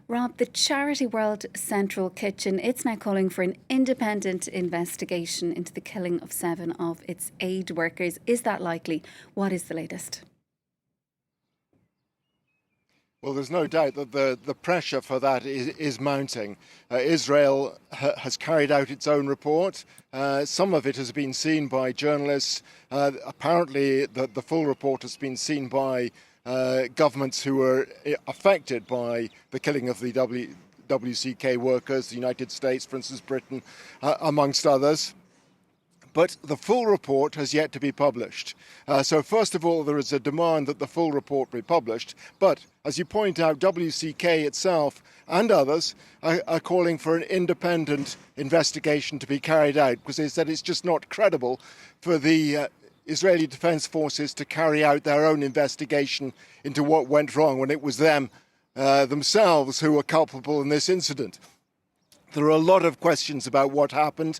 Rob, the charity World Central Kitchen, it's now calling for an independent investigation into the killing of 7 of its aid workers. Is that likely? What is the latest? Well, there's no doubt that the pressure for that is mounting. Israel has carried out its own report. Some of it has been seen by journalists. Apparently, the full report has been seen by governments who were affected by the killing of the WCK workers, the United States, for instance, Britain, amongst others. But the full report has yet to be published. So first of all, there is a demand that the full report be published. But as you point out, WCK itself and others are calling for an independent investigation to be carried out because they said it's just not credible for the Israeli Defense Forces to carry out their own investigation into what went wrong when it was them themselves who were culpable in this incident. There are a lot of questions about what happened.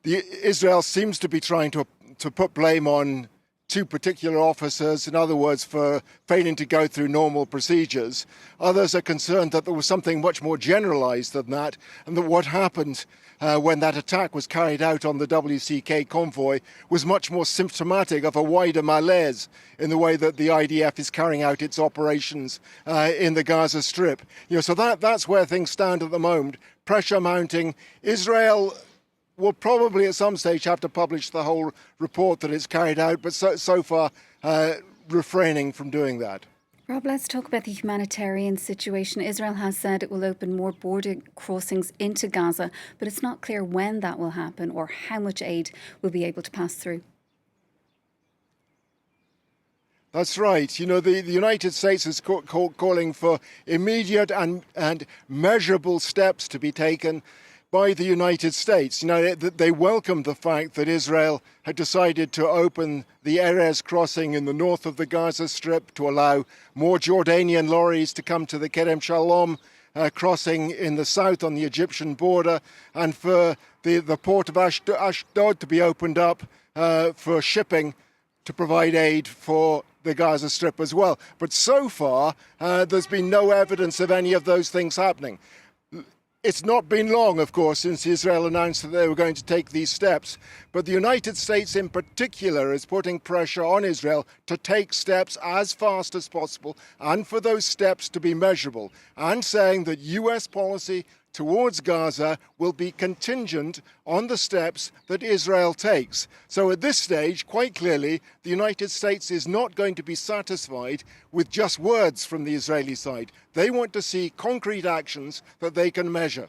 Israel seems to be trying to put blame on 2 particular officers, in other words, for failing to go through normal procedures. Others are concerned that there was something much more generalized than that, and that what happened when that attack was carried out on the WCK convoy was much more symptomatic of a wider malaise in the way that the IDF is carrying out its operations in the Gaza Strip. So that's where things stand at the moment. Pressure mounting. Israel will probably at some stage have to publish the whole report that it's carried out, but so far refraining from doing that. Rob, let's talk about the humanitarian situation. Israel has said it will open more border crossings into Gaza, but it's not clear when that will happen or how much aid will be able to pass through. That's right. The United States is calling for immediate and measurable steps to be taken by the United States. They welcomed the fact that Israel had decided to open the Erez crossing in the north of the Gaza Strip to allow more Jordanian lorries to come to the Kerem Shalom crossing in the south on the Egyptian border, and for the port of Ashdod to be opened up for shipping to provide aid for the Gaza Strip as well. But so far, there's been no evidence of any of those things happening. It's not been long, of course, since Israel announced that they were going to take these steps. But the United States in particular is putting pressure on Israel to take steps as fast as possible and for those steps to be measurable, and saying that US policy towards Gaza will be contingent on the steps that Israel takes. So at this stage, quite clearly, the United States is not going to be satisfied with just words from the Israeli side. They want to see concrete actions that they can measure.